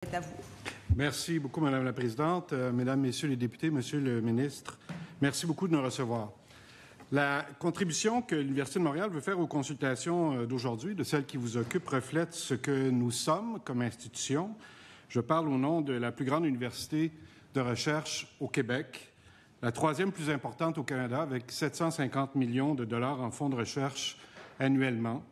C'est à vous. Merci beaucoup, Madame la Présidente. Mesdames, Messieurs les députés, Monsieur le ministre, merci beaucoup de nous recevoir. La contribution que l'Université de Montréal veut faire aux consultations d'aujourd'hui, de celles qui vous occupent, reflète ce que nous sommes comme institution. Je parle au nom de la plus grande université de recherche au Québec, la troisième plus importante au Canada, avec 750 millions de dollars en fonds de recherche annuellement.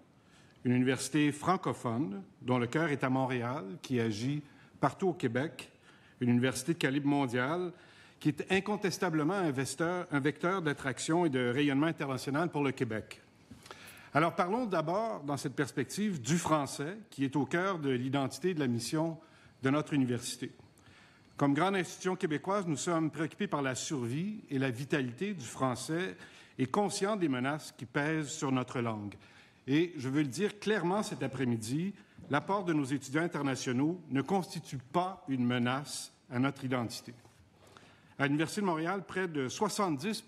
Une université francophone, dont le cœur est à Montréal, qui agit partout au Québec, une université de calibre mondial qui est incontestablement un vecteur d'attraction et de rayonnement international pour le Québec. Alors parlons d'abord, dans cette perspective, du français, qui est au cœur de l'identité et de la mission de notre université. Comme grande institution québécoise, nous sommes préoccupés par la survie et la vitalité du français et conscients des menaces qui pèsent sur notre langue. Et je veux le dire clairement cet après-midi, l'apport de nos étudiants internationaux ne constitue pas une menace à notre identité. À l'Université de Montréal, près de 70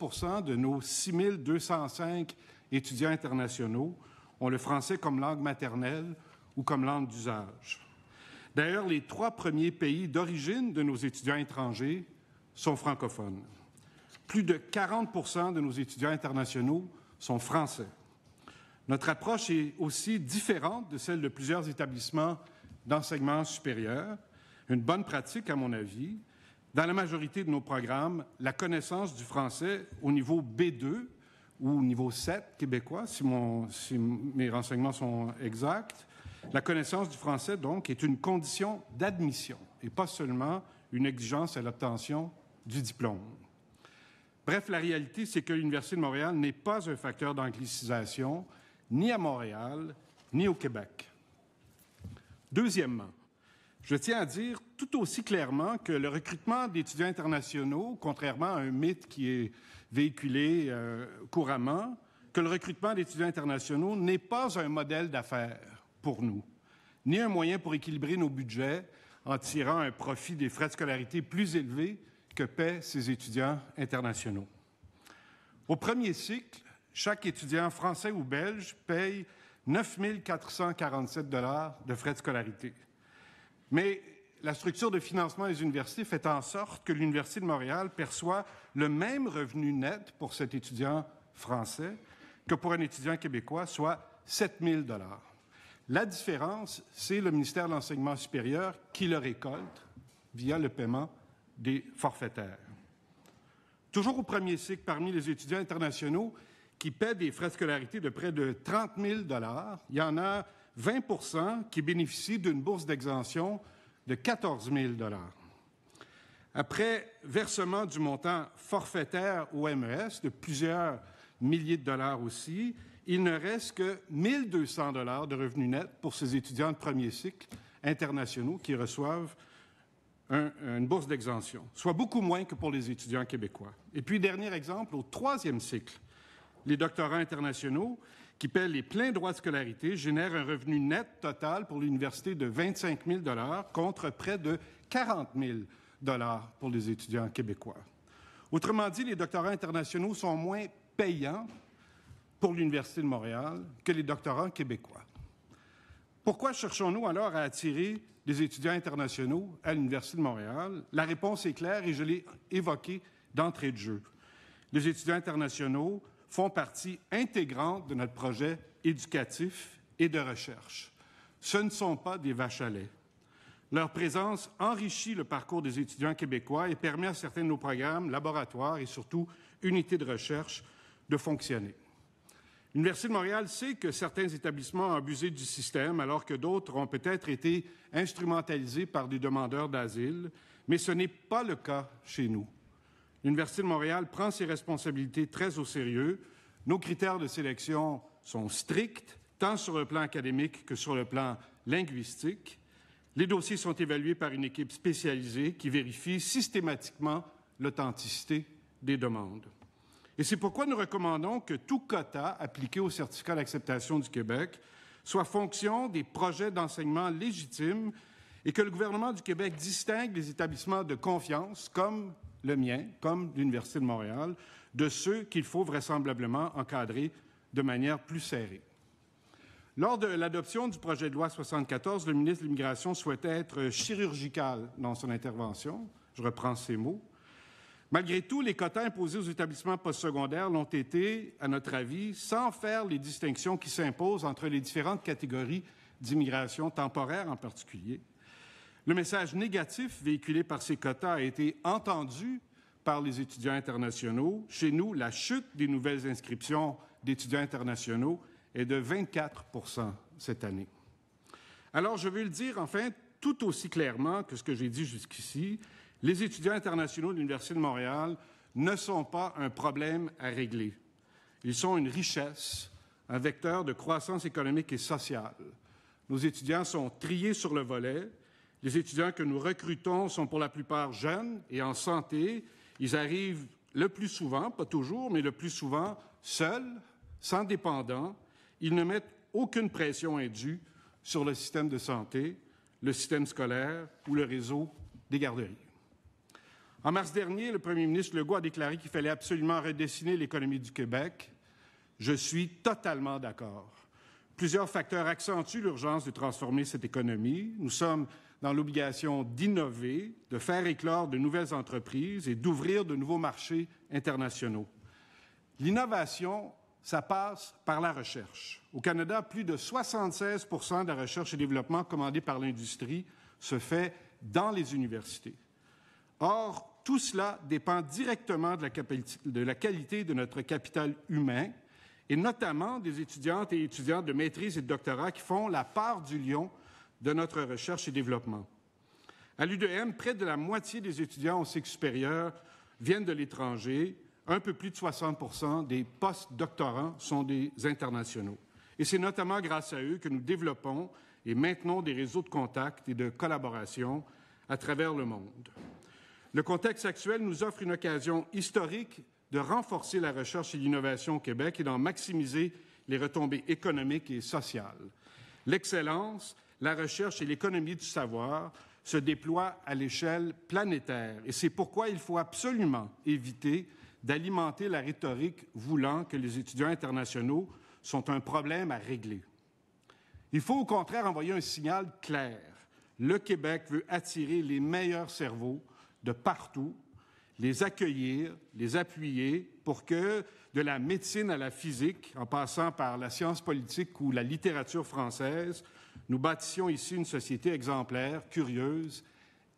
de nos 6 205 étudiants internationaux ont le français comme langue maternelle ou comme langue d'usage. D'ailleurs, les 3 premiers pays d'origine de nos étudiants étrangers sont francophones. Plus de 40 de nos étudiants internationaux sont français. Notre approche est aussi différente de celle de plusieurs établissements d'enseignement supérieur. Une bonne pratique, à mon avis. Dans la majorité de nos programmes, la connaissance du français au niveau B2 ou au niveau 7 québécois, si mes renseignements sont exacts, la connaissance du français, donc, est une condition d'admission et pas seulement une exigence à l'obtention du diplôme. Bref, la réalité, c'est que l'Université de Montréal n'est pas un facteur d'anglicisation, ni à Montréal, ni au Québec. Deuxièmement, je tiens à dire tout aussi clairement que le recrutement d'étudiants internationaux, contrairement à un mythe qui est véhiculé couramment, que le recrutement d'étudiants internationaux n'est pas un modèle d'affaires pour nous, ni un moyen pour équilibrer nos budgets en tirant un profit des frais de scolarité plus élevés que paient ces étudiants internationaux. Au premier cycle, chaque étudiant français ou belge paye 9 447 $ de frais de scolarité. Mais la structure de financement des universités fait en sorte que l'Université de Montréal perçoit le même revenu net pour cet étudiant français que pour un étudiant québécois, soit 7 000 $. La différence, c'est le ministère de l'Enseignement supérieur qui le récolte via le paiement des forfaitaires. Toujours au premier cycle, parmi les étudiants internationaux qui paient des frais de scolarité de près de 30 000 $, il y en a 20 % qui bénéficient d'une bourse d'exemption de 14 000 $. Après versement du montant forfaitaire au MES de plusieurs milliers de dollars aussi, il ne reste que 1 200 $ de revenus nets pour ces étudiants de premier cycle internationaux qui reçoivent une bourse d'exemption, soit beaucoup moins que pour les étudiants québécois. Et puis, dernier exemple, au troisième cycle, les doctorants internationaux qui paient les pleins droits de scolarité génèrent un revenu net total pour l'université de 25 000 $ contre près de 40 000 $ pour les étudiants québécois. Autrement dit, les doctorants internationaux sont moins payants pour l'Université de Montréal que les doctorants québécois. Pourquoi cherchons-nous alors à attirer des étudiants internationaux à l'Université de Montréal? La réponse est claire et je l'ai évoquée d'entrée de jeu. Les étudiants internationaux font partie intégrante de notre projet éducatif et de recherche. Ce ne sont pas des vaches à lait. Leur présence enrichit le parcours des étudiants québécois et permet à certains de nos programmes, laboratoires et surtout unités de recherche de fonctionner. L'Université de Montréal sait que certains établissements ont abusé du système alors que d'autres ont peut-être été instrumentalisés par des demandeurs d'asile, mais ce n'est pas le cas chez nous. L'Université de Montréal prend ses responsabilités très au sérieux. Nos critères de sélection sont stricts, tant sur le plan académique que sur le plan linguistique. Les dossiers sont évalués par une équipe spécialisée qui vérifie systématiquement l'authenticité des demandes. Et c'est pourquoi nous recommandons que tout quota appliqué au certificat d'acceptation du Québec soit fonction des projets d'enseignement légitimes et que le gouvernement du Québec distingue les établissements de confiance, comme le mien, comme l'Université de Montréal, de ceux qu'il faut vraisemblablement encadrer de manière plus serrée. Lors de l'adoption du projet de loi 74, le ministre de l'Immigration souhaitait être chirurgical dans son intervention. Je reprends ces mots. Malgré tout, les quotas imposés aux établissements postsecondaires l'ont été, à notre avis, sans faire les distinctions qui s'imposent entre les différentes catégories d'immigration temporaire en particulier. Le message négatif véhiculé par ces quotas a été entendu par les étudiants internationaux. Chez nous, la chute des nouvelles inscriptions d'étudiants internationaux est de 24 % cette année. Alors, je veux le dire, enfin, tout aussi clairement que ce que j'ai dit jusqu'ici, les étudiants internationaux de l'Université de Montréal ne sont pas un problème à régler. Ils sont une richesse, un vecteur de croissance économique et sociale. Nos étudiants sont triés sur le volet. Les étudiants que nous recrutons sont pour la plupart jeunes et en santé. Ils arrivent le plus souvent, pas toujours, mais le plus souvent, seuls, sans dépendants. Ils ne mettent aucune pression indue sur le système de santé, le système scolaire ou le réseau des garderies. En mars dernier, le premier ministre Legault a déclaré qu'il fallait absolument redessiner l'économie du Québec. Je suis totalement d'accord. Plusieurs facteurs accentuent l'urgence de transformer cette économie. Nous sommes dans l'obligation d'innover, de faire éclore de nouvelles entreprises et d'ouvrir de nouveaux marchés internationaux. L'innovation, ça passe par la recherche. Au Canada, plus de 76 % de la recherche et développement commandée par l'industrie se fait dans les universités. Or, tout cela dépend directement de la qualité de notre capital humain et notamment des étudiantes et étudiants de maîtrise et de doctorat qui font la part du lion de notre recherche et développement. À l'UDM, près de la moitié des étudiants au cycle supérieur viennent de l'étranger. Un peu plus de 60 % des post-doctorants sont des internationaux. Et c'est notamment grâce à eux que nous développons et maintenons des réseaux de contacts et de collaboration à travers le monde. Le contexte actuel nous offre une occasion historique de renforcer la recherche et l'innovation au Québec et d'en maximiser les retombées économiques et sociales. L'excellence, la recherche et l'économie du savoir se déploient à l'échelle planétaire. Et c'est pourquoi il faut absolument éviter d'alimenter la rhétorique voulant que les étudiants internationaux sont un problème à régler. Il faut au contraire envoyer un signal clair. Le Québec veut attirer les meilleurs cerveaux de partout, les accueillir, les appuyer pour que, de la médecine à la physique, en passant par la science politique ou la littérature française, nous bâtissions ici une société exemplaire, curieuse,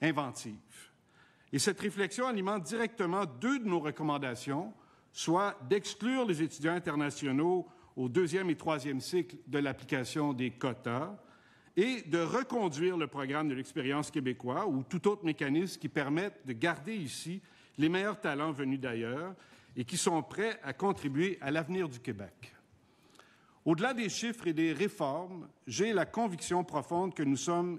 inventive. Et cette réflexion alimente directement deux de nos recommandations, soit d'exclure les étudiants internationaux au deuxième et troisième cycle de l'application des quotas et de reconduire le programme de l'expérience québécois ou tout autre mécanisme qui permette de garder ici les meilleurs talents venus d'ailleurs et qui sont prêts à contribuer à l'avenir du Québec. Au-delà des chiffres et des réformes, j'ai la conviction profonde que nous sommes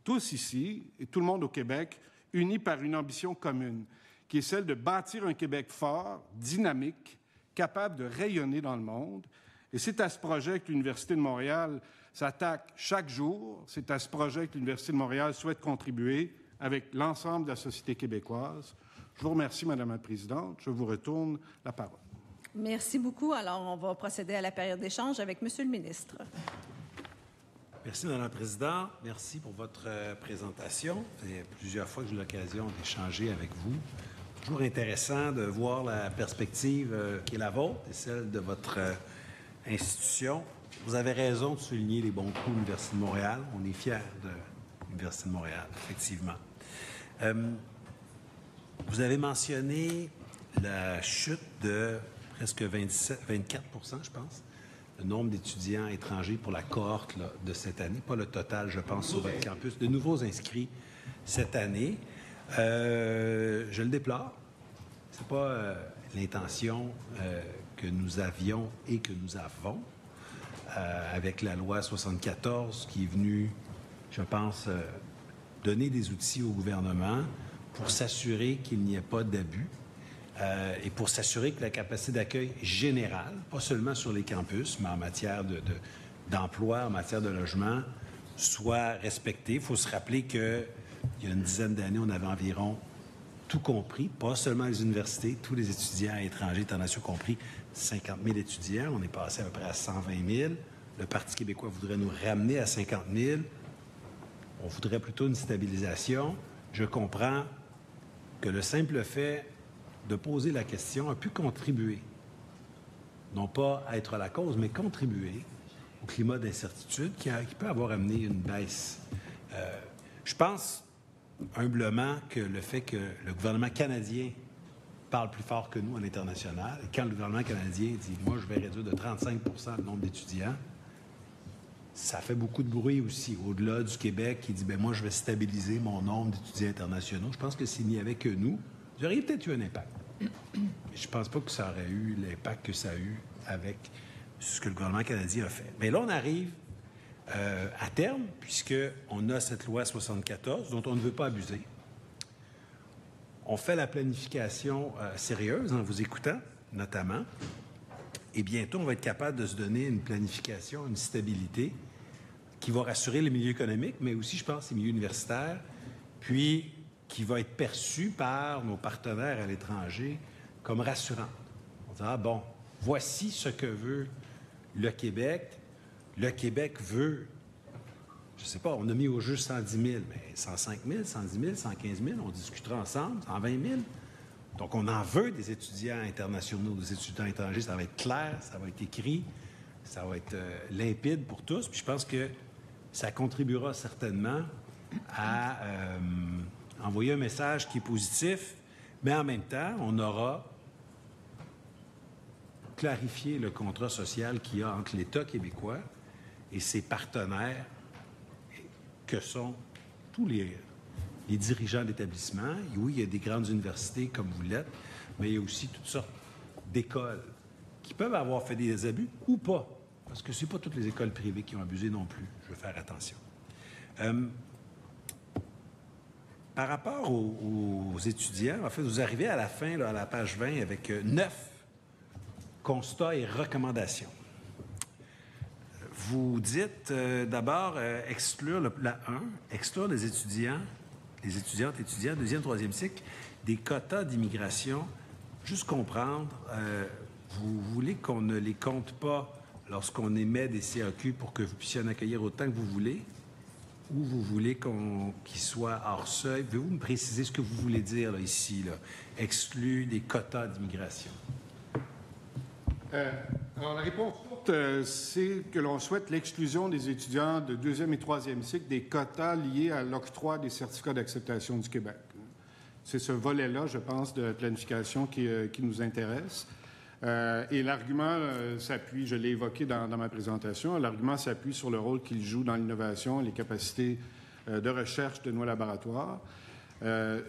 tous ici, et tout le monde au Québec, unis par une ambition commune, qui est celle de bâtir un Québec fort, dynamique, capable de rayonner dans le monde. Et c'est à ce projet que l'Université de Montréal s'attaque chaque jour. C'est à ce projet que l'Université de Montréal souhaite contribuer avec l'ensemble de la société québécoise. Je vous remercie, Madame la Présidente. Je vous retourne la parole. Merci beaucoup. Alors, on va procéder à la période d'échange avec Monsieur le ministre. Merci, Madame la Présidente. Merci pour votre présentation. Il y a plusieurs fois que j'ai eu l'occasion d'échanger avec vous. Toujours intéressant de voir la perspective qui est la vôtre et celle de votre institution. Vous avez raison de souligner les bons coups de l'Université de Montréal. On est fiers de l'Université de Montréal, effectivement. Vous avez mentionné la chute de presque 24 %, je pense, le nombre d'étudiants étrangers pour la cohorte là, de cette année, pas le total, je pense, sur votre campus, de nouveaux inscrits cette année. Je le déplore. Ce n'est pas l'intention que nous avions et que nous avons avec la loi 74 qui est venue, je pense, donner des outils au gouvernement pour s'assurer qu'il n'y ait pas d'abus et pour s'assurer que la capacité d'accueil générale, pas seulement sur les campus, mais en matière d'emploi, en matière de logement, soit respectée. Il faut se rappeler qu'il y a une dizaine d'années, on avait environ tout compris, pas seulement les universités, tous les étudiants étrangers, internationaux compris, 50 000 étudiants. On est passé à peu près à 120 000. Le Parti québécois voudrait nous ramener à 50 000. On voudrait plutôt une stabilisation. Je comprends que le simple fait de poser la question a pu contribuer, non pas à être la cause, mais contribuer au climat d'incertitude qui peut avoir amené une baisse. Je pense humblement que le fait que le gouvernement canadien parle plus fort que nous à l'international, et quand le gouvernement canadien dit « moi, je vais réduire de 35 % le nombre d'étudiants », ça fait beaucoup de bruit aussi, au-delà du Québec qui dit « bien, moi, je vais stabiliser mon nombre d'étudiants internationaux ». Je pense que s'il n'y avait que nous, il aurait peut-être eu un impact. Mais je ne pense pas que ça aurait eu l'impact que ça a eu avec ce que le gouvernement canadien a fait. Mais là, on arrive à terme, puisqu'on a cette loi 74 dont on ne veut pas abuser. On fait la planification sérieuse en vous écoutant, notamment. Et bientôt, on va être capable de se donner une planification, une stabilité qui va rassurer le milieu économique, mais aussi, je pense, les milieux universitaires, puis qui va être perçue par nos partenaires à l'étranger comme rassurant. On dira, bon, voici ce que veut le Québec. Le Québec veut, je ne sais pas, on a mis au jeu 110 000, mais 105 000, 110 000, 115 000, on discutera ensemble, 120 000. Donc, on en veut des étudiants internationaux, des étudiants étrangers. Ça va être clair, ça va être écrit, ça va être limpide pour tous. Puis je pense que ça contribuera certainement à envoyer un message qui est positif, mais en même temps, on aura clarifié le contrat social qu'il y a entre l'État québécois et ses partenaires, que sont tous les dirigeants d'établissements. Oui, il y a des grandes universités comme vous l'êtes, mais il y a aussi toutes sortes d'écoles qui peuvent avoir fait des abus ou pas, parce que ce n'est pas toutes les écoles privées qui ont abusé non plus. Je veux faire attention. Par rapport aux étudiants, en fait, vous arrivez à la fin, là, à la page 20, avec 9 constats et recommandations. Vous dites d'abord exclure la 1, exclure les étudiantes, étudiants, deuxième, troisième cycle, des quotas d'immigration. Juste comprendre, vous voulez qu'on ne les compte pas lorsqu'on émet des CAQ pour que vous puissiez en accueillir autant que vous voulez, ou vous voulez qu'ils soient hors seuil? Pouvez-vous me préciser ce que vous voulez dire là, ici, là, exclu des quotas d'immigration? Alors, la réponse c'est que l'on souhaite l'exclusion des étudiants de deuxième et troisième cycle des quotas liés à l'octroi des certificats d'acceptation du Québec. C'est ce volet-là, je pense, de planification qui nous intéresse. Et l'argument s'appuie, je l'ai évoqué dans ma présentation, l'argument s'appuie sur le rôle qu'il joue dans l'innovation, les capacités de recherche de nos laboratoires. Ça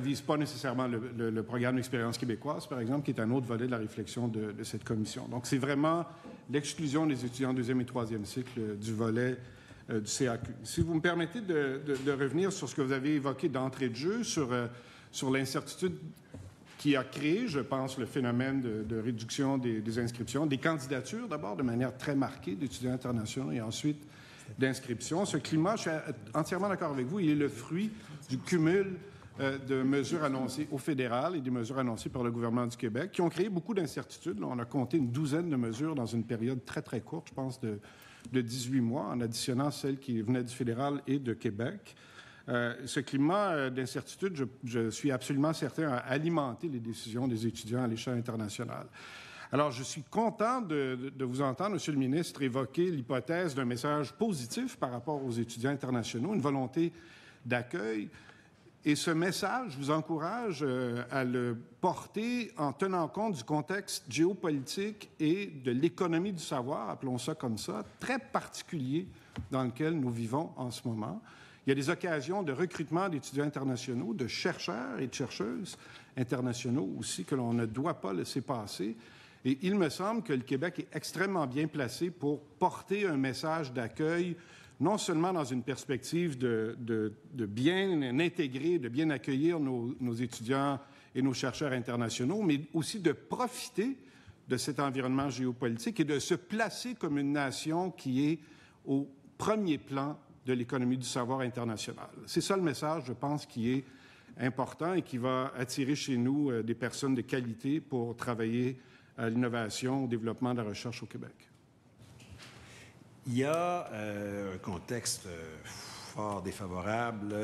ne vise pas nécessairement le programme d'expérience québécoise, par exemple, qui est un autre volet de la réflexion de cette commission. Donc, c'est vraiment l'exclusion des étudiants deuxième et troisième cycle du volet du CAQ. Si vous me permettez de revenir sur ce que vous avez évoqué d'entrée de jeu, sur l'incertitude qui a créé, je pense, le phénomène de réduction des inscriptions, des candidatures d'abord de manière très marquée d'étudiants internationaux et ensuite d'inscription. Ce climat, je suis entièrement d'accord avec vous, il est le fruit du cumul de mesures annoncées au fédéral et des mesures annoncées par le gouvernement du Québec qui ont créé beaucoup d'incertitudes. On a compté une douzaine de mesures dans une période très, très courte, je pense, de 18 mois, en additionnant celles qui venaient du fédéral et de Québec. Ce climat d'incertitude, je suis absolument certain, a alimenté les décisions des étudiants à l'échelle internationale. Alors, je suis content de vous entendre, Monsieur le ministre, évoquer l'hypothèse d'un message positif par rapport aux étudiants internationaux, une volonté d'accueil. Et ce message, je vous encourage à le porter en tenant compte du contexte géopolitique et de l'économie du savoir, appelons ça comme ça, très particulier dans lequel nous vivons en ce moment. Il y a des occasions de recrutement d'étudiants internationaux, de chercheurs et de chercheuses internationaux aussi que l'on ne doit pas laisser passer. Et il me semble que le Québec est extrêmement bien placé pour porter un message d'accueil, non seulement dans une perspective de bien intégrer, de bien accueillir nos étudiants et nos chercheurs internationaux, mais aussi de profiter de cet environnement géopolitique et de se placer comme une nation qui est au premier plan de l'économie du savoir international. C'est ça le message, je pense, qui est important et qui va attirer chez nous des personnes de qualité pour travailler à l'innovation, au développement de la recherche au Québec. Il y a un contexte fort défavorable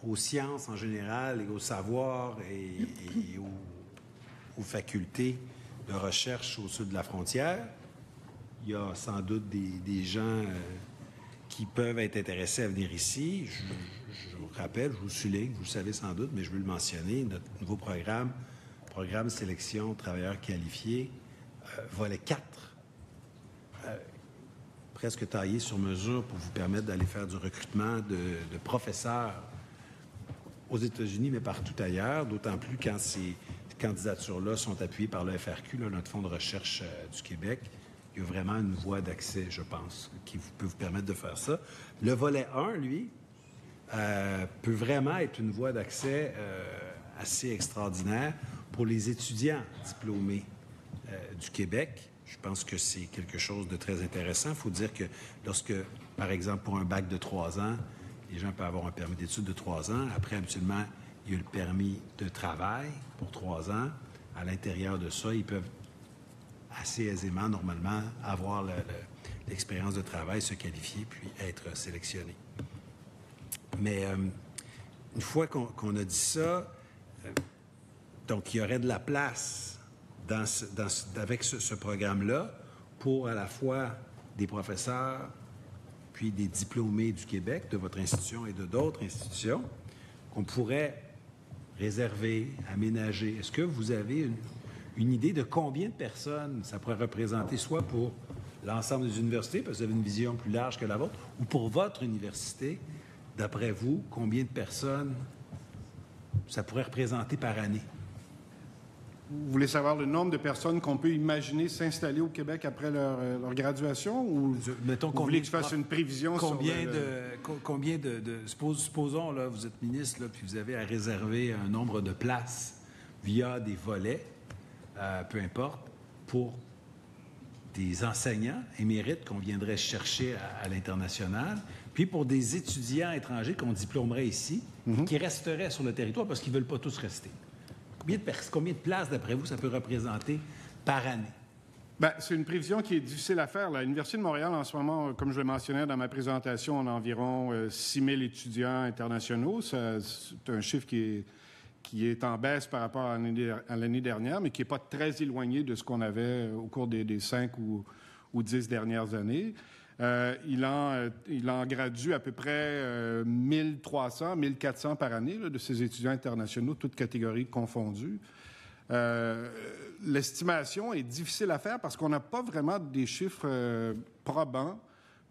aux sciences en général et au savoir et aux facultés de recherche au sud de la frontière. Il y a sans doute des gens qui peuvent être intéressés à venir ici. Je vous rappelle, je vous souligne, vous le savez sans doute, mais je veux le mentionner, notre nouveau programme sélection travailleurs qualifiés, volet 4, presque taillé sur mesure pour vous permettre d'aller faire du recrutement de professeurs aux États-Unis, mais partout ailleurs, d'autant plus quand ces candidatures-là sont appuyées par le FRQ, là, notre Fonds de recherche du Québec. Il y a vraiment une voie d'accès, je pense, qui peut vous permettre de faire ça. Le volet 1, lui, peut vraiment être une voie d'accès assez extraordinaire pour les étudiants diplômés du Québec. Je pense que c'est quelque chose de très intéressant. Il faut dire que lorsque, par exemple, pour un bac de 3 ans, les gens peuvent avoir un permis d'études de 3 ans. Après, habituellement, il y a le permis de travail pour 3 ans. À l'intérieur de ça, ils peuvent assez aisément, normalement, avoir l'expérience de travail, se qualifier, puis être sélectionnés. Mais une fois qu'on a dit ça, donc il y aurait de la place avec ce programme-là pour à la fois des professeurs puis des diplômés du Québec, de votre institution et de d'autres institutions, qu'on pourrait réserver, aménager. Est-ce que vous avez une idée de combien de personnes ça pourrait représenter, soit pour l'ensemble des universités, parce que vous avez une vision plus large que la vôtre, ou pour votre université, d'après vous, combien de personnes ça pourrait représenter par année? Vous voulez savoir le nombre de personnes qu'on peut imaginer s'installer au Québec après leur graduation, ou mettons, vous voulez que je fasse une prévision supposons, là, vous êtes ministre, là, puis vous avez à réserver un nombre de places via des volets, peu importe, pour des enseignants émérites qu'on viendrait chercher à l'international, puis pour des étudiants étrangers qu'on diplômerait ici, qui resteraient sur le territoire parce qu'ils ne veulent pas tous rester. Combien de places, d'après vous, ça peut représenter par année? Bien, c'est une prévision qui est difficile à faire. L'Université de Montréal, en ce moment, comme je le mentionnais dans ma présentation, on a environ 6 000 étudiants internationaux. C'est un chiffre qui est en baisse par rapport à l'année dernière, mais qui n'est pas très éloigné de ce qu'on avait au cours des 5 ou 10 dernières années. Il en gradue à peu près 1300, 1400 par année là, de ces étudiants internationaux, toutes catégories confondues. L'estimation est difficile à faire parce qu'on n'a pas vraiment des chiffres probants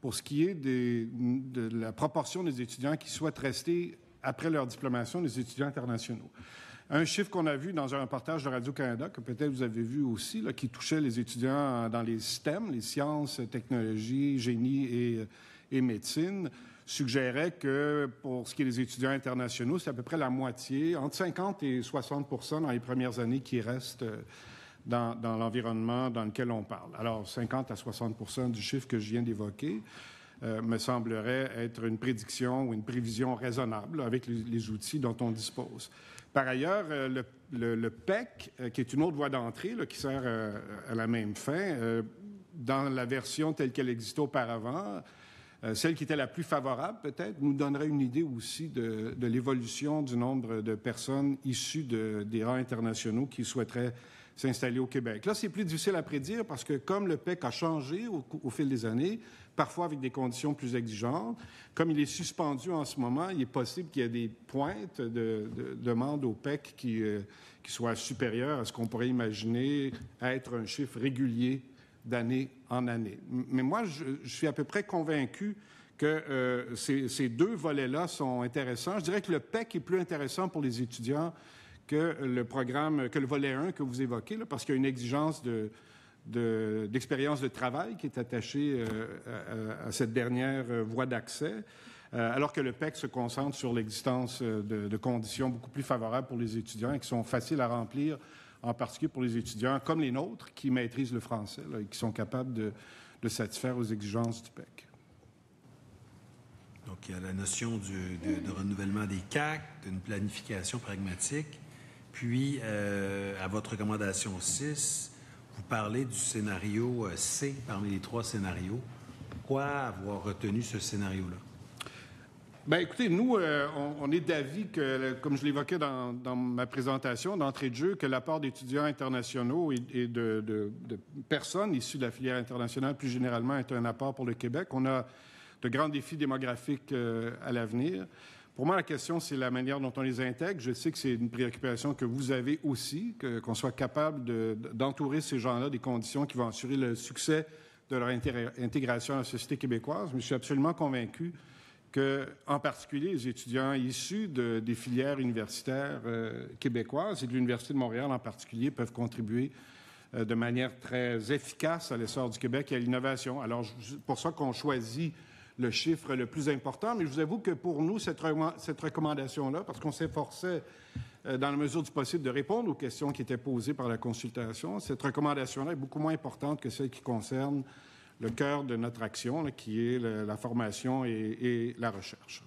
pour ce qui est de la proportion des étudiants qui souhaitent rester après leur diplomation, des étudiants internationaux. Un chiffre qu'on a vu dans un reportage de Radio-Canada, que peut-être vous avez vu aussi, là, qui touchait les étudiants dans les STEM, les sciences, technologies, génie et médecine, suggérait que pour ce qui est des étudiants internationaux, c'est à peu près la moitié, entre 50 et 60 dans les premières années qui restent dans l'environnement dans lequel on parle. Alors, 50 à 60 du chiffre que je viens d'évoquer me semblerait être une prédiction ou une prévision raisonnable avec les outils dont on dispose. Par ailleurs, le PEC, qui est une autre voie d'entrée là, qui sert à la même fin, dans la version telle qu'elle existait auparavant, celle qui était la plus favorable, peut-être, nous donnerait une idée aussi de l'évolution du nombre de personnes issues des rangs internationaux qui souhaiteraient s'installer au Québec. Là, c'est plus difficile à prédire parce que comme le PEC a changé au fil des années, parfois avec des conditions plus exigeantes, comme il est suspendu en ce moment, il est possible qu'il y ait des pointes de demande au PEC qui soient supérieures à ce qu'on pourrait imaginer être un chiffre régulier d'année en année. Mais moi, je suis à peu près convaincu que ces deux volets-là sont intéressants. Je dirais que le PEC est plus intéressant pour les étudiants que le volet 1 que vous évoquez, là, parce qu'il y a une exigence d'expérience de travail qui est attachée à cette dernière voie d'accès, alors que le PEC se concentre sur l'existence de conditions beaucoup plus favorables pour les étudiants et qui sont faciles à remplir, en particulier pour les étudiants comme les nôtres qui maîtrisent le français là, et qui sont capables de satisfaire aux exigences du PEC. Donc, il y a la notion de renouvellement des CAC, d'une planification pragmatique. Puis, à votre recommandation 6, vous parlez du scénario C parmi les 3 scénarios Pourquoi avoir retenu ce scénario-là? Bien, écoutez, nous, on est d'avis que, comme je l'évoquais dans ma présentation, d'entrée de jeu, que l'apport d'étudiants internationaux et de personnes issues de la filière internationale, plus généralement, est un apport pour le Québec. On a de grands défis démographiques à l'avenir. Pour moi, la question, c'est la manière dont on les intègre. Je sais que c'est une préoccupation que vous avez aussi, qu'on soit capable d'entourer ces gens-là des conditions qui vont assurer le succès de leur intégration à la société québécoise. Mais je suis absolument convaincu que, en particulier, les étudiants issus des filières universitaires québécoises et de l'Université de Montréal en particulier peuvent contribuer de manière très efficace à l'essor du Québec et à l'innovation. Alors, c'est pour ça qu'on choisit le chiffre le plus important, mais je vous avoue que pour nous, cette recommandation-là, parce qu'on s'efforçait, dans la mesure du possible, de répondre aux questions qui étaient posées par la consultation, cette recommandation-là est beaucoup moins importante que celle qui concerne le cœur de notre action, là, qui est la formation et la recherche.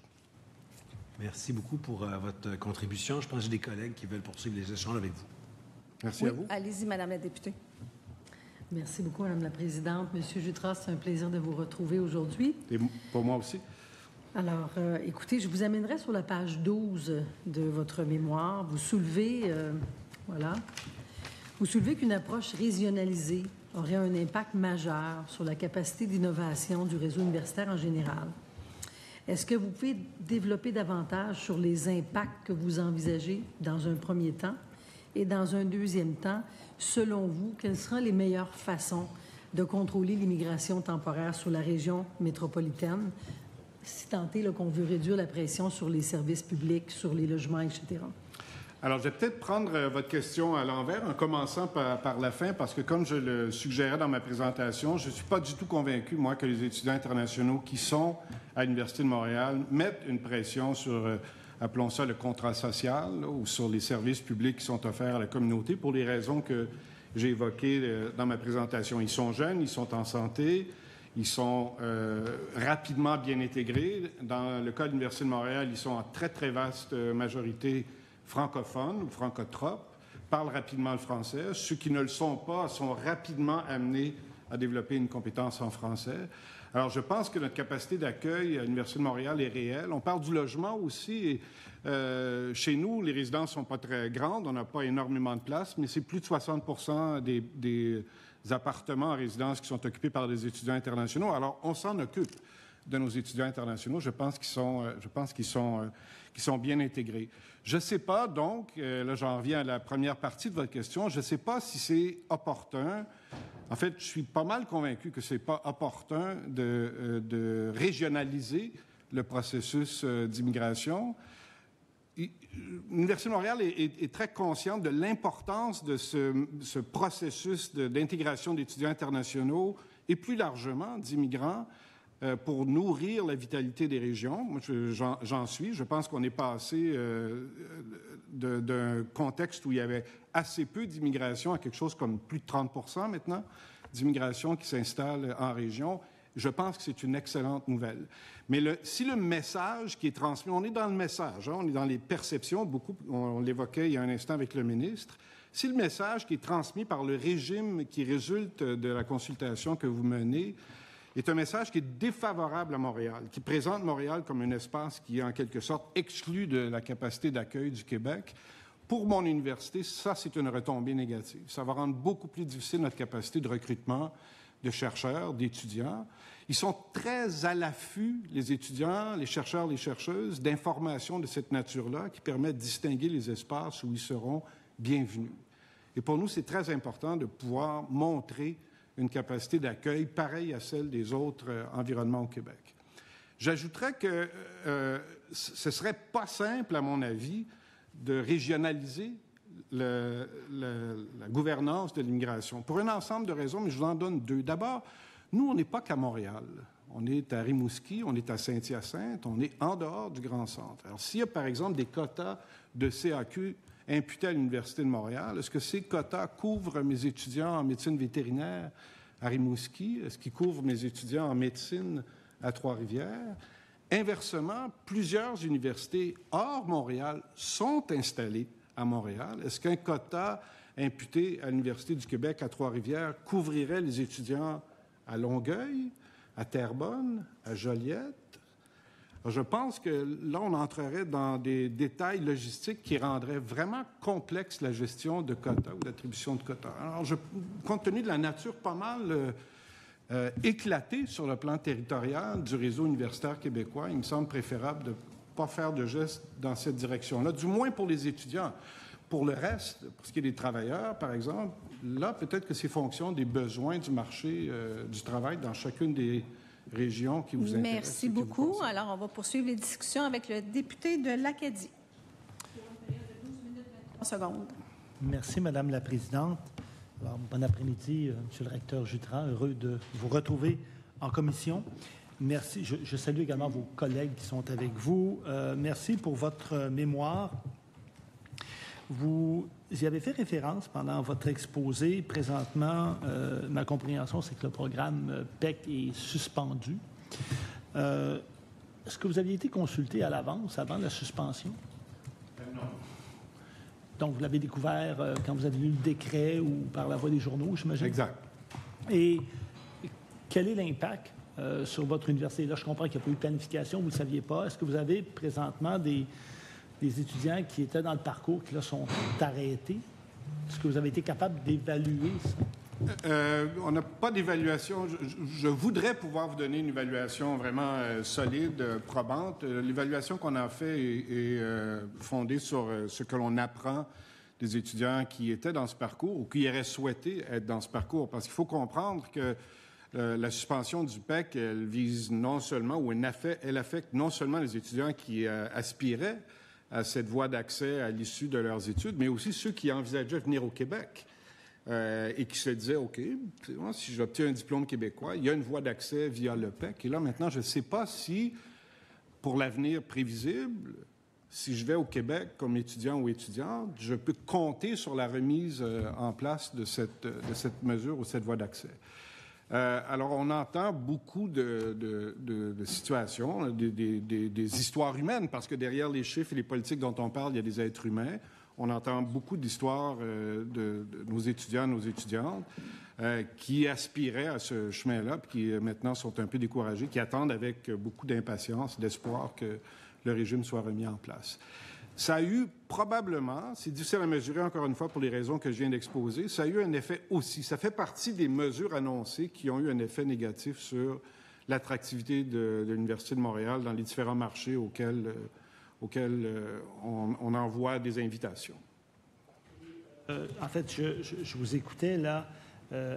Merci beaucoup pour votre contribution. Je pense que j'ai des collègues qui veulent poursuivre les échanges avec vous. Merci à vous. Allez-y, Madame la députée. Merci beaucoup, Madame la Présidente. Monsieur Jutras, c'est un plaisir de vous retrouver aujourd'hui. Et pour moi aussi. Alors, écoutez, je vous amènerai sur la page 12 de votre mémoire. Vous soulevez qu'une approche régionalisée aurait un impact majeur sur la capacité d'innovation du réseau universitaire en général. Est-ce que vous pouvez développer davantage sur les impacts que vous envisagez dans un premier temps? Et dans un deuxième temps, selon vous, quelles seront les meilleures façons de contrôler l'immigration temporaire sur la région métropolitaine, si tant est qu'on veut réduire la pression sur les services publics, sur les logements, etc.? Alors, je vais peut-être prendre votre question à l'envers, en commençant par la fin, parce que, comme je le suggérais dans ma présentation, je ne suis pas du tout convaincu, moi, que les étudiants internationaux qui sont à l'Université de Montréal mettent une pression sur, appelons ça le contrat social, là, ou sur les services publics qui sont offerts à la communauté, pour les raisons que j'ai évoquées dans ma présentation. Ils sont jeunes, ils sont en santé, ils sont rapidement bien intégrés. Dans le cas de l'Université de Montréal, ils sont en très, très vaste majorité francophones ou francotropes, parlent rapidement le français. Ceux qui ne le sont pas sont rapidement amenés à développer une compétence en français. Alors, je pense que notre capacité d'accueil à l'Université de Montréal est réelle. On parle du logement aussi. Chez nous, les résidences ne sont pas très grandes. On n'a pas énormément de place, mais c'est plus de 60% des appartements en résidence qui sont occupés par des étudiants internationaux. Alors, on s'en occupe de nos étudiants internationaux. Je pense qu'ils sont bien intégrés. Je ne sais pas, donc, là j'en reviens à la première partie de votre question, je ne sais pas si c'est opportun. En fait, je suis pas mal convaincu que ce n'est pas opportun de régionaliser le processus d'immigration. L'Université de Montréal est très consciente de l'importance de ce processus d'intégration d'étudiants internationaux et plus largement d'immigrants pour nourrir la vitalité des régions. Moi, j'en suis. Je pense qu'on est passé d'un contexte où il y avait assez peu d'immigration à quelque chose comme plus de 30% maintenant d'immigration qui s'installe en région. Je pense que c'est une excellente nouvelle. Mais si le message qui est transmis, on est dans le message, hein, on est dans les perceptions, beaucoup, on l'évoquait il y a un instant avec le ministre, si le message qui est transmis par le régime qui résulte de la consultation que vous menez est un message qui est défavorable à Montréal, qui présente Montréal comme un espace qui est en quelque sorte exclu de la capacité d'accueil du Québec, pour mon université, ça, c'est une retombée négative. Ça va rendre beaucoup plus difficile notre capacité de recrutement de chercheurs, d'étudiants. Ils sont très à l'affût, les étudiants, les chercheurs, les chercheuses, d'informations de cette nature-là qui permettent de distinguer les espaces où ils seront bienvenus. Et pour nous, c'est très important de pouvoir montrer une capacité d'accueil pareille à celle des autres environnements au Québec. J'ajouterais que ce ne serait pas simple, à mon avis, de régionaliser la gouvernance de l'immigration, pour un ensemble de raisons, mais je vous en donne deux. D'abord, nous, on n'est pas qu'à Montréal. On est à Rimouski, on est à Saint-Hyacinthe, on est en dehors du Grand Centre. Alors, s'il y a, par exemple, des quotas de CAQ imputés à l'Université de Montréal, est-ce que ces quotas couvrent mes étudiants en médecine vétérinaire à Rimouski? Est-ce qu'ils couvrent mes étudiants en médecine à Trois-Rivières? Inversement, plusieurs universités hors Montréal sont installées à Montréal. Est-ce qu'un quota imputé à l'Université du Québec à Trois-Rivières couvrirait les étudiants à Longueuil? à Terrebonne, à Joliette. Alors, je pense que là, on entrerait dans des détails logistiques qui rendraient vraiment complexe la gestion de quotas ou d'attribution de quotas. Alors, compte tenu de la nature pas mal éclatée sur le plan territorial du réseau universitaire québécois, il me semble préférable de ne pas faire de gestes dans cette direction-là, du moins pour les étudiants. Pour le reste, pour ce qui est des travailleurs, par exemple, là, peut-être que c'est fonction des besoins du marché du travail dans chacune des régions qui vous intéressent. Merci beaucoup. Alors, on va poursuivre les discussions avec le député de l'Acadie. Pour une période de 12 minutes 23 secondes. Merci, Madame la Présidente. Alors, bon après-midi, Monsieur le recteur Jutras. Heureux de vous retrouver en commission. Merci. Je salue également vos collègues qui sont avec vous. Merci pour votre mémoire. Vous y avez fait référence pendant votre exposé. Présentement, ma compréhension, c'est que le programme PEC est suspendu. Est-ce que vous aviez été consulté à l'avance, avant la suspension? Non. Donc, vous l'avez découvert quand vous avez lu le décret ou par la voie des journaux, j'imagine? Exact. Et quel est l'impact sur votre université? Là, je comprends qu'il n'y a pas eu de planification, vous ne le saviez pas. Est-ce que vous avez présentement des étudiants qui étaient dans le parcours, qui là sont arrêtés? Est-ce que vous avez été capable d'évaluer ça? On n'a pas d'évaluation. Je voudrais pouvoir vous donner une évaluation vraiment solide, probante. L'évaluation qu'on a faite est fondée sur ce que l'on apprend des étudiants qui étaient dans ce parcours ou qui auraient souhaité être dans ce parcours. Parce qu'il faut comprendre que la suspension du PEC, elle vise non seulement, ou elle affecte non seulement les étudiants qui aspiraient à cette voie d'accès à l'issue de leurs études, mais aussi ceux qui envisageaient venir au Québec et qui se disaient, OK, si j'obtiens un diplôme québécois, il y a une voie d'accès via le PEC. Et là, maintenant, je ne sais pas si, pour l'avenir prévisible, si je vais au Québec comme étudiant ou étudiante, je peux compter sur la remise en place de cette mesure ou cette voie d'accès. Alors, on entend beaucoup de situations, des histoires humaines, parce que derrière les chiffres et les politiques dont on parle, il y a des êtres humains. On entend beaucoup d'histoires de nos étudiants, nos étudiantes, qui aspiraient à ce chemin-là, puis qui maintenant sont un peu découragés, qui attendent avec beaucoup d'impatience, d'espoir que le régime soit remis en place. Ça a eu probablement, c'est difficile à mesurer encore une fois pour les raisons que je viens d'exposer, ça a eu un effet aussi. Ça fait partie des mesures annoncées qui ont eu un effet négatif sur l'attractivité de l'Université de Montréal dans les différents marchés auxquels on envoie des invitations. En fait, je vous écoutais là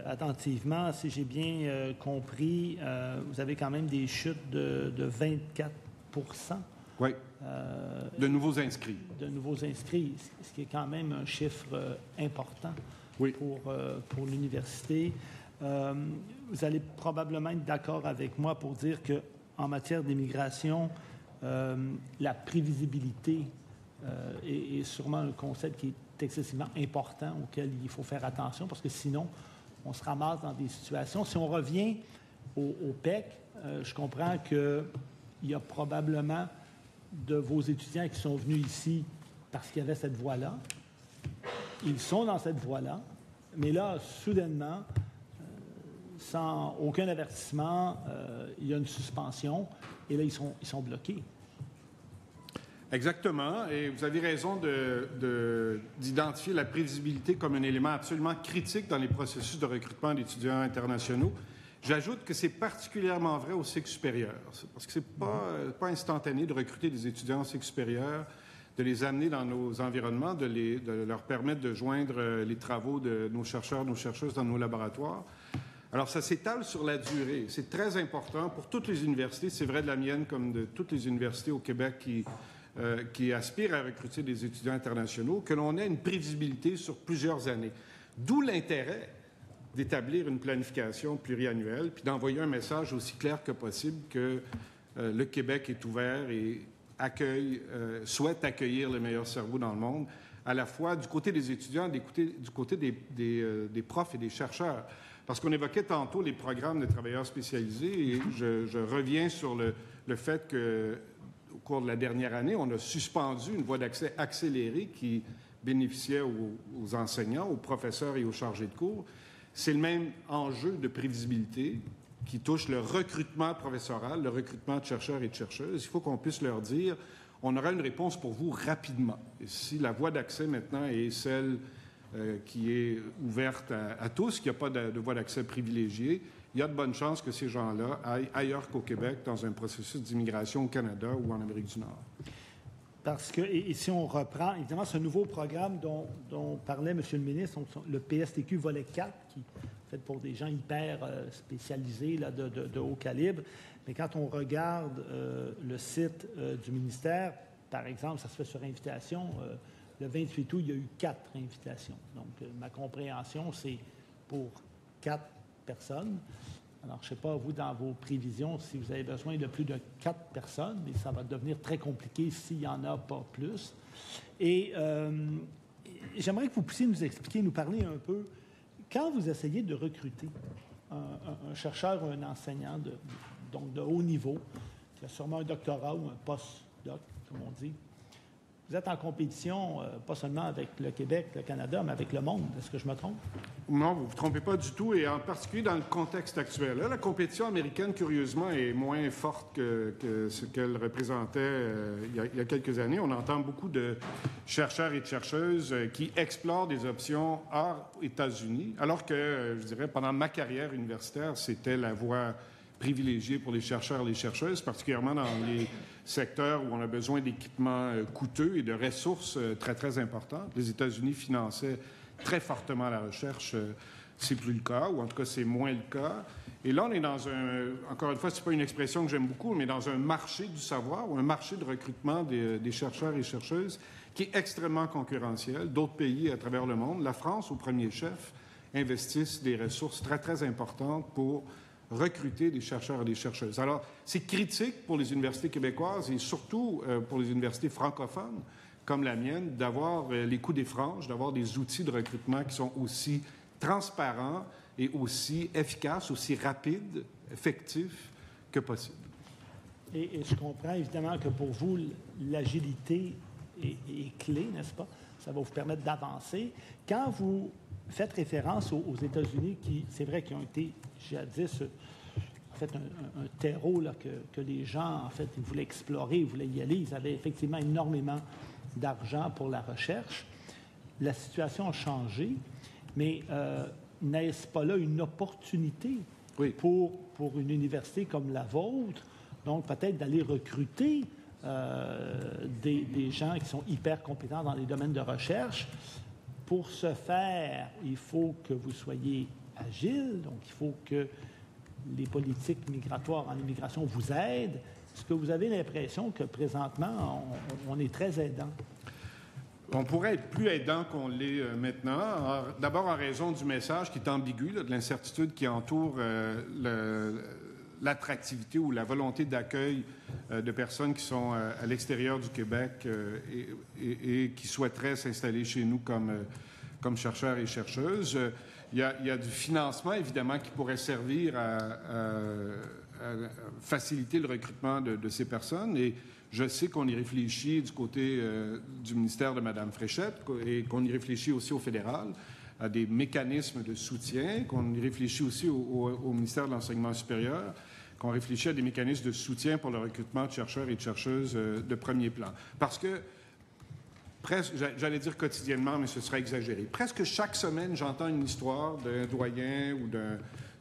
attentivement. Si j'ai bien compris, vous avez quand même des chutes de 24 %. Oui. De nouveaux inscrits. De nouveaux inscrits, ce qui est quand même un chiffre important pour l'université. Vous allez probablement être d'accord avec moi pour dire qu'en matière d'immigration, la prévisibilité est sûrement un concept qui est excessivement important auquel il faut faire attention parce que sinon, on se ramasse dans des situations. Si on revient au PEC, je comprends qu'il y a probablement de vos étudiants qui sont venus ici parce qu'il y avait cette voie-là. Ils sont dans cette voie-là, mais là, soudainement, sans aucun avertissement, il y a une suspension et là, ils sont bloqués. Exactement, et vous avez raison d'identifier la prévisibilité comme un élément absolument critique dans les processus de recrutement d'étudiants internationaux. J'ajoute que c'est particulièrement vrai au cycle supérieur, parce que c'est pas instantané de recruter des étudiants au cycle supérieur, de les amener dans nos environnements, de leur permettre de joindre les travaux de nos chercheurs, nos chercheuses dans nos laboratoires. Alors, ça s'étale sur la durée. C'est très important pour toutes les universités, c'est vrai de la mienne comme de toutes les universités au Québec qui aspirent à recruter des étudiants internationaux, que l'on ait une prévisibilité sur plusieurs années. D'où l'intérêt d'établir une planification pluriannuelle, puis d'envoyer un message aussi clair que possible que le Québec est ouvert et souhaite accueillir les meilleurs cerveaux dans le monde, à la fois du côté des étudiants, du côté des profs et des chercheurs. Parce qu'on évoquait tantôt les programmes de travailleurs spécialisés, et je reviens sur le fait qu'au cours de la dernière année, on a suspendu une voie d'accès accélérée qui bénéficiait aux enseignants, aux professeurs et aux chargés de cours. C'est le même enjeu de prévisibilité qui touchent le recrutement professoral, le recrutement de chercheurs et de chercheuses. Il faut qu'on puisse leur dire, on aura une réponse pour vous rapidement. Et si la voie d'accès maintenant est celle qui est ouverte à tous, qu'il n'y a pas de voie d'accès privilégiée, il y a de bonnes chances que ces gens-là aillent ailleurs qu'au Québec dans un processus d'immigration au Canada ou en Amérique du Nord. Parce que, et si on reprend, évidemment, ce nouveau programme dont parlait M. le ministre, le PSTQ volet 4, qui est fait pour des gens hyper spécialisés, là, de haut calibre, mais quand on regarde le site du ministère, par exemple, ça se fait sur invitation, le 28 août, il y a eu 4 invitations. Donc, ma compréhension, c'est pour 4 personnes. Alors, je ne sais pas, vous, dans vos prévisions, si vous avez besoin de plus de 4 personnes, mais ça va devenir très compliqué s'il n'y en a pas plus. Et j'aimerais que vous puissiez nous expliquer, nous parler un peu, quand vous essayez de recruter un chercheur ou un enseignant donc de haut niveau, qui a sûrement un doctorat ou un post-doc, comme on dit, vous êtes en compétition, pas seulement avec le Québec, le Canada, mais avec le monde. Est-ce que je me trompe? Non, vous ne vous trompez pas du tout, et en particulier dans le contexte actuel. Là, la compétition américaine, curieusement, est moins forte que ce qu'elle représentait il y a quelques années. On entend beaucoup de chercheurs et de chercheuses qui explorent des options hors États-Unis, alors que, je dirais, pendant ma carrière universitaire, c'était la voie privilégiée pour les chercheurs et les chercheuses, particulièrement dans les secteurs où on a besoin d'équipements coûteux et de ressources très, très importantes. Les États-Unis finançaient très fortement la recherche. C'est plus le cas, ou en tout cas, c'est moins le cas. Et là, on est dans encore une fois, c'est pas une expression que j'aime beaucoup, mais dans un marché du savoir ou un marché de recrutement des chercheurs et chercheuses qui est extrêmement concurrentiel. D'autres pays à travers le monde, la France, au premier chef, investissent des ressources très, très importantes pour recruter des chercheurs et des chercheuses. Alors, c'est critique pour les universités québécoises et surtout pour les universités francophones, comme la mienne, d'avoir les coups des franges, d'avoir des outils de recrutement qui sont aussi transparents et aussi efficaces, aussi rapides, effectifs que possible. Et je comprends évidemment que pour vous, l'agilité est clé, n'est-ce pas? Ça va vous permettre d'avancer. Quand vous faites référence aux États-Unis, qui, c'est vrai, qui ont été jadis, en fait, un terreau là, que les gens, en fait, ils voulaient explorer, ils voulaient y aller. Ils avaient effectivement énormément d'argent pour la recherche. La situation a changé, mais n'est-ce pas là une opportunité pour une université comme la vôtre, donc peut-être d'aller recruter des gens qui sont hyper compétents dans les domaines de recherche? Pour ce faire, il faut que vous soyez agile, donc il faut que les politiques migratoires en immigration vous aident. Est-ce que vous avez l'impression que présentement, on est très aidant? On pourrait être plus aidant qu'on l'est maintenant. D'abord en raison du message qui est ambigu, là, de l'incertitude qui entoure l'attractivité ou la volonté d'accueil de personnes qui sont à l'extérieur du Québec et qui souhaiteraient s'installer chez nous comme chercheurs et chercheuses. Il y a du financement, évidemment, qui pourrait servir à faciliter le recrutement de ces personnes. Et je sais qu'on y réfléchit du côté du ministère de Mme Fréchette et qu'on y réfléchit aussi au fédéral à des mécanismes de soutien, qu'on y réfléchit aussi au ministère de l'Enseignement supérieur, qu'on réfléchit à des mécanismes de soutien pour le recrutement de chercheurs et de chercheuses de premier plan. Parce que, j'allais dire quotidiennement, mais ce serait exagéré, presque chaque semaine, j'entends une histoire d'un doyen ou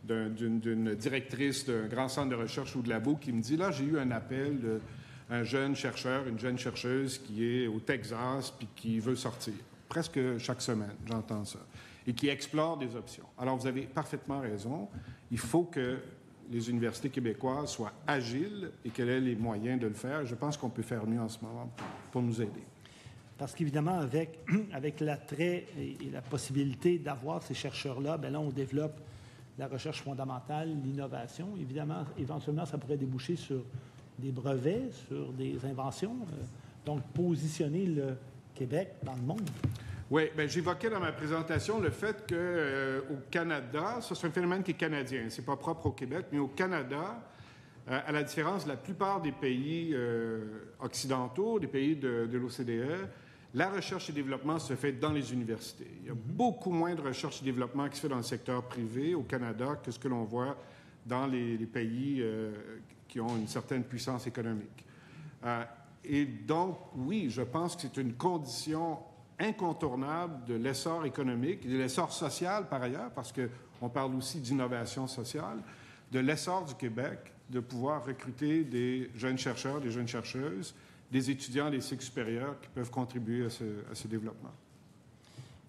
d'une directrice d'un grand centre de recherche ou de labo qui me dit, là, j'ai eu un appel d'un jeune chercheur, une jeune chercheuse qui est au Texas puis qui veut sortir. Presque chaque semaine, j'entends ça. Et qui explore des options. Alors, vous avez parfaitement raison. Il faut que les universités québécoises soient agiles et qu'elles aient les moyens de le faire. Je pense qu'on peut faire mieux en ce moment pour nous aider. Parce qu'évidemment, avec l'attrait et la possibilité d'avoir ces chercheurs-là, bien là, on développe la recherche fondamentale, l'innovation. Évidemment, éventuellement, ça pourrait déboucher sur des brevets, sur des inventions. Donc, positionner le Québec dans le monde. Oui, bien, j'évoquais dans ma présentation le fait qu'au Canada, ça c'est un phénomène qui est canadien, c'est pas propre au Québec, mais au Canada, à la différence de la plupart des pays occidentaux, des pays de l'OCDE, la recherche et développement se fait dans les universités. Il y a beaucoup moins de recherche et développement qui se fait dans le secteur privé au Canada que ce que l'on voit dans les pays qui ont une certaine puissance économique. Et donc, oui, je pense que c'est une condition incontournable de l'essor économique et de l'essor social, par ailleurs, parce qu'on parle aussi d'innovation sociale, de l'essor du Québec, de pouvoir recruter des jeunes chercheurs, des jeunes chercheuses, des étudiants des cycles supérieurs qui peuvent contribuer à ce développement.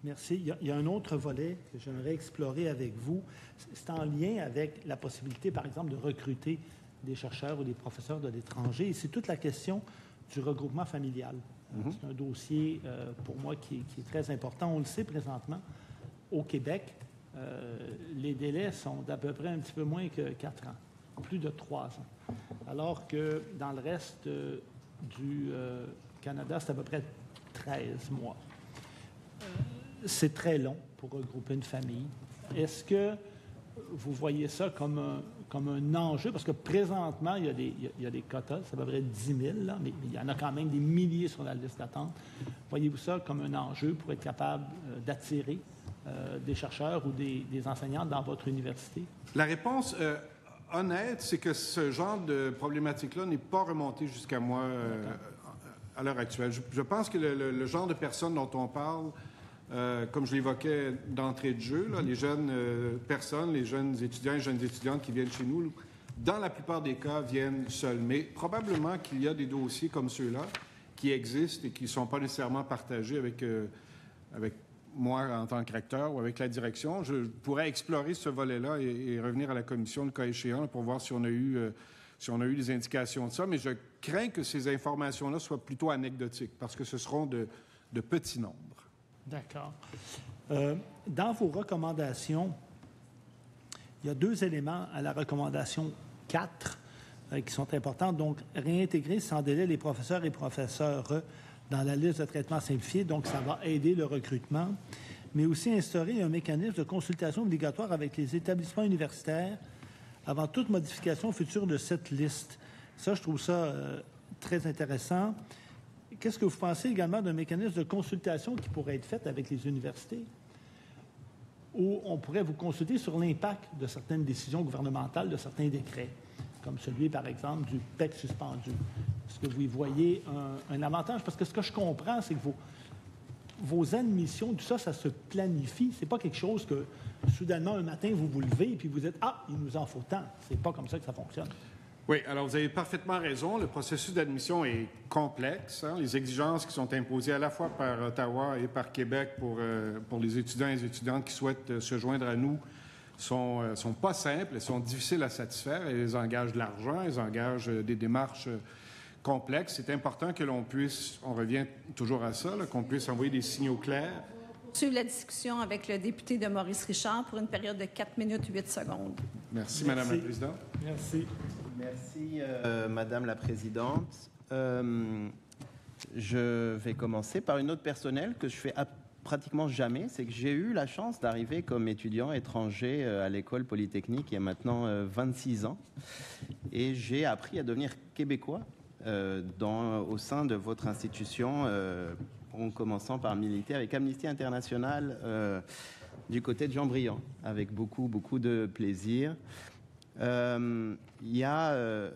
Merci. Il y a un autre volet que j'aimerais explorer avec vous. C'est en lien avec la possibilité, par exemple, de recruter des chercheurs ou des professeurs de l'étranger. Et c'est toute la question du regroupement familial. C'est un dossier, pour moi, qui est très important. On le sait présentement, au Québec, les délais sont d'à peu près un petit peu moins que 4 ans, plus de 3 ans. Alors que dans le reste du Canada, c'est à peu près 13 mois. C'est très long pour regrouper une famille. Est-ce que vous voyez ça comme un enjeu? Parce que présentement, il y a des quotas, c'est à peu près 10 000, là, mais il y en a quand même des milliers sur la liste d'attente. Voyez-vous ça comme un enjeu pour être capable d'attirer des chercheurs ou des enseignants dans votre université? La réponse honnête, c'est que ce genre de problématique-là n'est pas remonté jusqu'à moi à l'heure actuelle. Je pense que le genre de personnes dont on parle, comme je l'évoquais d'entrée de jeu, là, les jeunes personnes, les jeunes étudiants et jeunes étudiantes qui viennent chez nous, dans la plupart des cas, viennent seuls. Mais probablement qu'il y a des dossiers comme ceux-là qui existent et qui ne sont pas nécessairement partagés avec moi en tant que recteur ou avec la direction. Je pourrais explorer ce volet-là et revenir à la commission le cas échéant pour voir si on a eu des indications de ça. Mais je crains que ces informations-là soient plutôt anecdotiques parce que ce seront de petits nombres. D'accord. Dans vos recommandations, il y a 2 éléments à la recommandation 4 qui sont importants. Donc, réintégrer sans délai les professeurs et professeurs dans la liste de traitement simplifié. Donc, ça va aider le recrutement. Mais aussi instaurer un mécanisme de consultation obligatoire avec les établissements universitaires avant toute modification future de cette liste. Ça, je trouve ça très intéressant. Qu'est-ce que vous pensez également d'un mécanisme de consultation qui pourrait être fait avec les universités, où on pourrait vous consulter sur l'impact de certaines décisions gouvernementales, de certains décrets, comme celui, par exemple, du PEC suspendu? Est-ce que vous y voyez un avantage? Parce que ce que je comprends, c'est que vos admissions, tout ça, ça se planifie. C'est pas quelque chose que, soudainement, un matin, vous vous levez et puis vous dites « Ah, il nous en faut tant ». C'est pas comme ça que ça fonctionne. Oui, alors vous avez parfaitement raison. Le processus d'admission est complexe. Les exigences qui sont imposées à la fois par Ottawa et par Québec pour les étudiants et les étudiantes qui souhaitent se joindre à nous sont pas simples, elles sont difficiles à satisfaire. Elles engagent de l'argent, elles engagent des démarches complexes. C'est important que l'on puisse, on revient toujours à ça, qu'on puisse envoyer des signaux clairs. Suivre la discussion avec le député de Maurice Richard pour une période de 4 minutes 8 secondes. Merci. Madame la Présidente. Merci. Merci, Madame la Présidente. Je vais commencer par une note personnelle que je fais pratiquement jamais. C'est que j'ai eu la chance d'arriver comme étudiant étranger à l'école polytechnique il y a maintenant 26 ans. Et j'ai appris à devenir québécois au sein de votre institution, en commençant par militer avec Amnesty International du côté de Jean-Briand, avec beaucoup de plaisir. Il y a,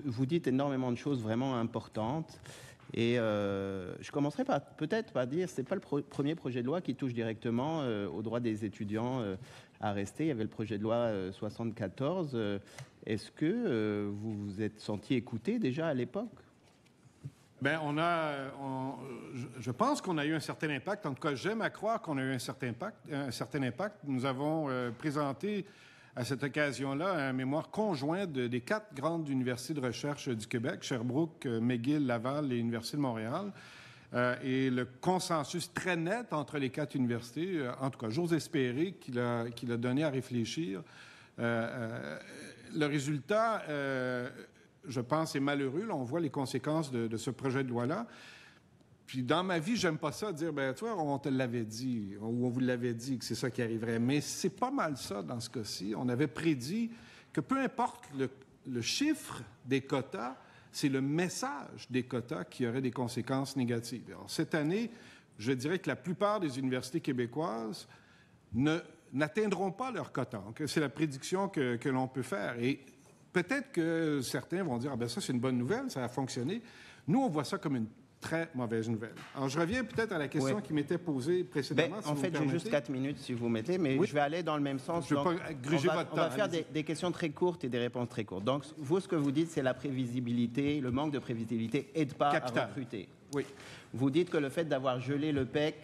vous dites énormément de choses vraiment importantes et je commencerai peut-être par dire c'est pas le premier projet de loi qui touche directement aux droits des étudiants à rester. Il y avait le projet de loi 74. Est-ce que vous vous êtes senti écouté déjà à l'époque? Bien, je pense qu'on a eu un certain impact. En tout cas, j'aime à croire qu'on a eu un certain impact. Nous avons présenté à cette occasion-là un mémoire conjoint des 4 grandes universités de recherche du Québec, Sherbrooke, McGill, Laval et l'Université de Montréal. Et le consensus très net entre les 4 universités, en tout cas, j'ose espérer qu'il a donné à réfléchir. Le résultat, je pense, est malheureux. Là, on voit les conséquences de ce projet de loi-là. Puis dans ma vie, j'aime pas ça, dire, ben, tu vois, on te l'avait dit, ou on vous l'avait dit que c'est ça qui arriverait. Mais c'est pas mal ça dans ce cas-ci. On avait prédit que peu importe le chiffre des quotas, c'est le message des quotas qui aurait des conséquences négatives. Alors, cette année, je dirais que la plupart des universités québécoises n'atteindront pas leur quota. C'est la prédiction que l'on peut faire. Et peut-être que certains vont dire, ah ben ça, c'est une bonne nouvelle, ça a fonctionné. Nous, on voit ça comme une très mauvaise nouvelle. Alors, je reviens peut-être à la question qui m'était posée précédemment. En fait, j'ai juste 4 minutes, si vous mettez, mais je vais aller dans le même sens. Je ne veux pas gruger votre temps. On va faire des questions très courtes et des réponses très courtes. Donc, vous, ce que vous dites, c'est la prévisibilité, le manque de prévisibilité n'aide pas à recruter. Oui. Vous dites que le fait d'avoir gelé le PEC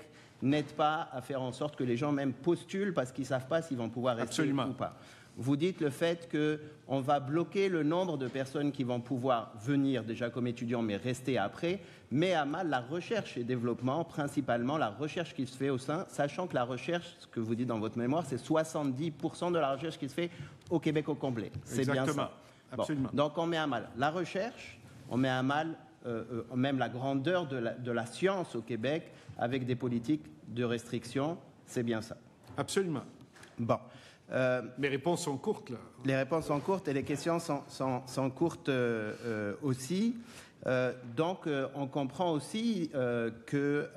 n'aide pas à faire en sorte que les gens même postulent parce qu'ils ne savent pas s'ils vont pouvoir rester ou pas. Vous dites le fait qu'on va bloquer le nombre de personnes qui vont pouvoir venir déjà comme étudiants mais rester après, met à mal la recherche et développement, principalement la recherche qui se fait au sein, sachant que la recherche, ce que vous dites dans votre mémoire, c'est 70% de la recherche qui se fait au Québec au complet. C'est bien ça. Absolument. Bon. Donc on met à mal la recherche, on met à mal même la grandeur de la science au Québec avec des politiques de restriction. C'est bien ça. Absolument. Bon. Mes réponses sont courtes, là. Les réponses sont courtes et les questions sont courtes aussi. Donc, on comprend aussi qu'il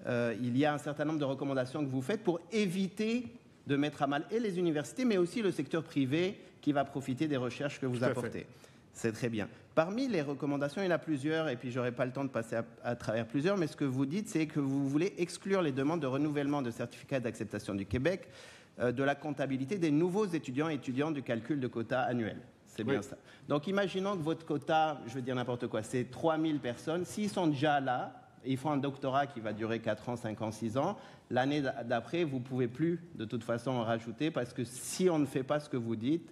y a un certain nombre de recommandations que vous faites pour éviter de mettre à mal et les universités, mais aussi le secteur privé qui va profiter des recherches que vous apportez. C'est très bien. Parmi les recommandations, il y en a plusieurs, et puis je n'aurai pas le temps de passer à travers plusieurs, mais ce que vous dites, c'est que vous voulez exclure les demandes de renouvellement de certificats d'acceptation du Québec de la comptabilité des nouveaux étudiants et étudiantes du calcul de quota annuel. C'est bien ça. Donc, imaginons que votre quota, je veux dire n'importe quoi, c'est 3000 personnes. S'ils sont déjà là, ils font un doctorat qui va durer 4 ans, 5 ans, 6 ans, l'année d'après, vous ne pouvez plus, de toute façon, en rajouter, parce que si on ne fait pas ce que vous dites,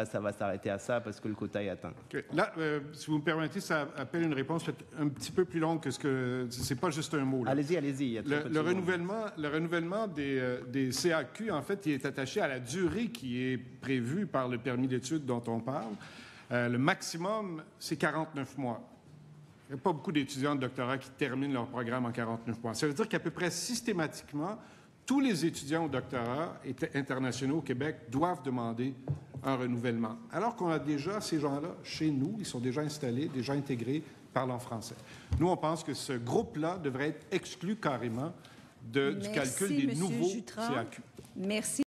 ça va s'arrêter à ça parce que le quota est atteint. Okay. Là, si vous me permettez, ça appelle une réponse un petit peu plus longue que ce que... C'est pas juste un mot. Allez-y. Le renouvellement des CAQ, en fait, il est attaché à la durée qui est prévue par le permis d'études dont on parle. Le maximum, c'est 49 mois. Il n'y a pas beaucoup d'étudiants de doctorat qui terminent leur programme en 49 mois. Ça veut dire qu'à peu près systématiquement, tous les étudiants au doctorat internationaux au Québec doivent demander un renouvellement. Alors qu'on a déjà ces gens-là chez nous, ils sont déjà installés, déjà intégrés, parlant français. Nous, on pense que ce groupe-là devrait être exclu carrément du calcul des nouveaux CAQ. Merci.